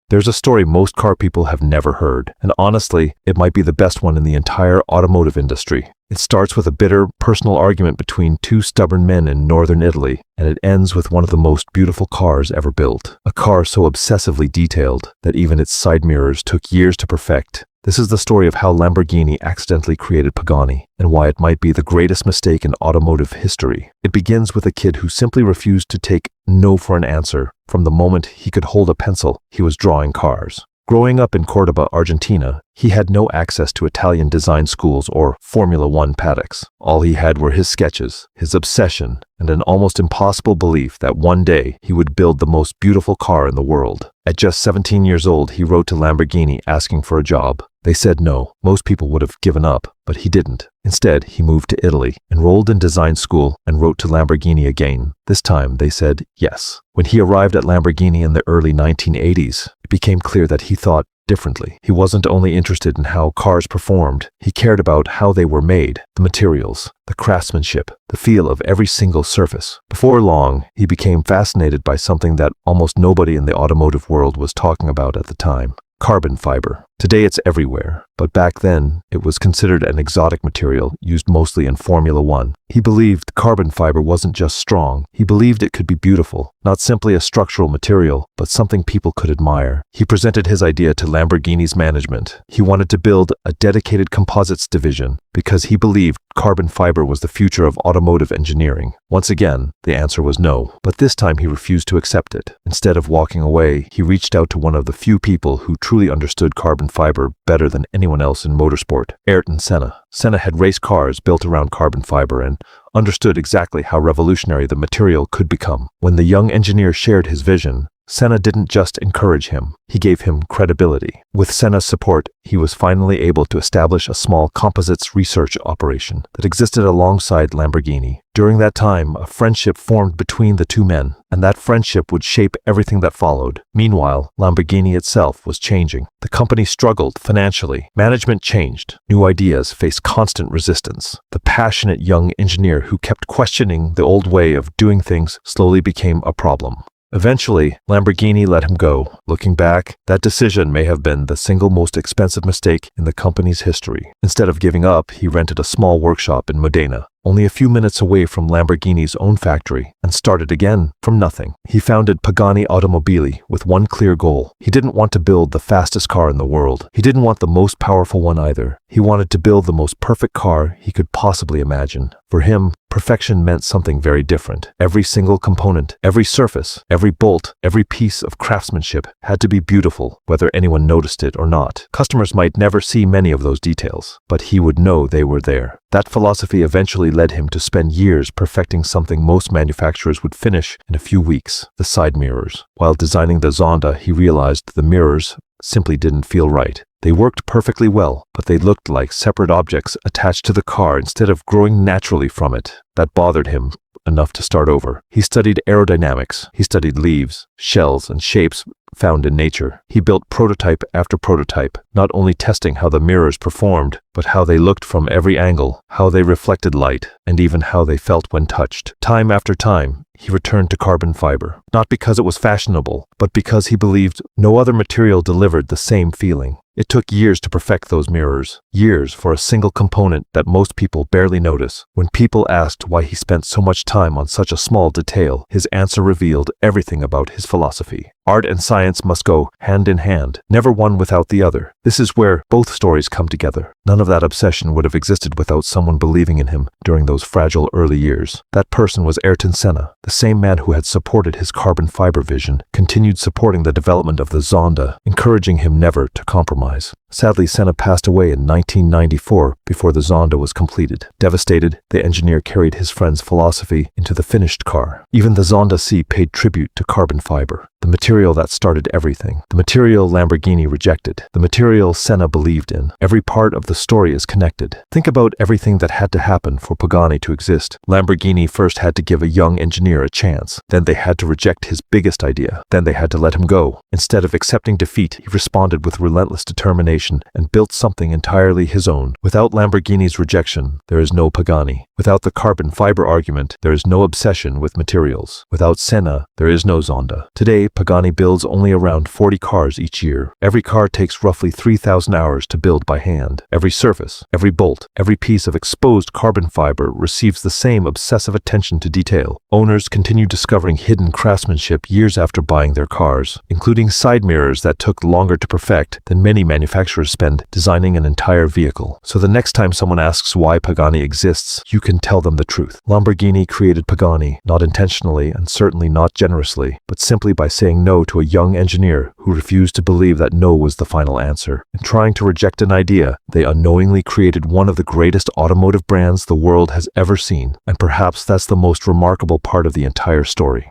There's a story most car people have never heard, and honestly, it might be the best one in the entire automotive industry. It starts with a bitter, personal argument between two stubborn men in northern Italy, and it ends with one of the most beautiful cars ever built. A car so obsessively detailed that even its side mirrors took years to perfect. This is the story of how Lamborghini accidentally created Pagani, and why it might be the greatest mistake in automotive history. It begins with a kid who simply refused to take no for an answer. From the moment he could hold a pencil, he was drawing cars. Growing up in Cordoba, Argentina, he had no access to Italian design schools or Formula One paddocks. All he had were his sketches, his obsession, and an almost impossible belief that one day he would build the most beautiful car in the world. At just 17 years old, he wrote to Lamborghini asking for a job. They said no. Most people would have given up, but he didn't. Instead, he moved to Italy, enrolled in design school, and wrote to Lamborghini again. This time, they said yes. When he arrived at Lamborghini in the early 1980s, it became clear that he thought differently. He wasn't only interested in how cars performed, he cared about how they were made, the materials, the craftsmanship, the feel of every single surface. Before long, he became fascinated by something that almost nobody in the automotive world was talking about at the time: carbon fiber. Today it's everywhere, but back then it was considered an exotic material used mostly in Formula One. He believed carbon fiber wasn't just strong, he believed it could be beautiful, not simply a structural material, but something people could admire. He presented his idea to Lamborghini's management. He wanted to build a dedicated composites division because he believed carbon fiber was the future of automotive engineering. Once again, the answer was no, but this time he refused to accept it. Instead of walking away, he reached out to one of the few people who truly understood carbon fiber better than anyone else in motorsport: Ayrton Senna. Senna had raced cars built around carbon fiber and understood exactly how revolutionary the material could become. When the young engineer shared his vision, Senna didn't just encourage him, he gave him credibility. With Senna's support, he was finally able to establish a small composites research operation that existed alongside Lamborghini. During that time, a friendship formed between the two men, and that friendship would shape everything that followed. Meanwhile, Lamborghini itself was changing. The company struggled financially. Management changed. New ideas faced constant resistance. The passionate young engineer who kept questioning the old way of doing things slowly became a problem. Eventually, Lamborghini let him go. Looking back, that decision may have been the single most expensive mistake in the company's history. Instead of giving up, he rented a small workshop in Modena, only a few minutes away from Lamborghini's own factory, and started again from nothing. He founded Pagani Automobili with one clear goal. He didn't want to build the fastest car in the world. He didn't want the most powerful one either. He wanted to build the most perfect car he could possibly imagine. For him, perfection meant something very different. Every single component, every surface, every bolt, every piece of craftsmanship had to be beautiful, whether anyone noticed it or not. Customers might never see many of those details, but he would know they were there. That philosophy eventually led him to spend years perfecting something most manufacturers would finish in a few weeks: the side mirrors. While designing the Zonda, he realized the mirrors simply didn't feel right. They worked perfectly well, but they looked like separate objects attached to the car instead of growing naturally from it. That bothered him enough to start over. He studied aerodynamics. He studied leaves, shells, and shapes found in nature. He built prototype after prototype, not only testing how the mirrors performed, but how they looked from every angle, how they reflected light, and even how they felt when touched. Time after time, he returned to carbon fiber, not because it was fashionable, but because he believed no other material delivered the same feeling. It took years to perfect those mirrors, years for a single component that most people barely notice. When people asked why he spent so much time on such a small detail, his answer revealed everything about his philosophy. Art and science must go hand in hand, never one without the other. This is where both stories come together. None of that obsession would have existed without someone believing in him during those fragile early years. That person was Ayrton Senna. The same man who had supported his carbon fiber vision continued supporting the development of the Zonda, encouraging him never to compromise. Sadly, Senna passed away in 1994 before the Zonda was completed. Devastated, the engineer carried his friend's philosophy into the finished car. Even the Zonda C paid tribute to carbon fiber, the material that started everything, the material Lamborghini rejected, the material Senna believed in. Every part of the story is connected. Think about everything that had to happen for Pagani to exist. Lamborghini first had to give a young engineer a chance. Then they had to reject his biggest idea. Then they had to let him go. Instead of accepting defeat, he responded with relentless determination. determination and built something entirely his own. Without Lamborghini's rejection, there is no Pagani. Without the carbon fiber argument, there is no obsession with materials. Without Senna, there is no Zonda. Today, Pagani builds only around 40 cars each year. Every car takes roughly 3,000 hours to build by hand. Every surface, every bolt, every piece of exposed carbon fiber receives the same obsessive attention to detail. Owners continue discovering hidden craftsmanship years after buying their cars, including side mirrors that took longer to perfect than many manufacturers spend designing an entire vehicle. So the next time someone asks why Pagani exists, you can tell them the truth. Lamborghini created Pagani, not intentionally and certainly not generously, but simply by saying no to a young engineer who refused to believe that no was the final answer. In trying to reject an idea, they unknowingly created one of the greatest automotive brands the world has ever seen, and perhaps that's the most remarkable part of the entire story.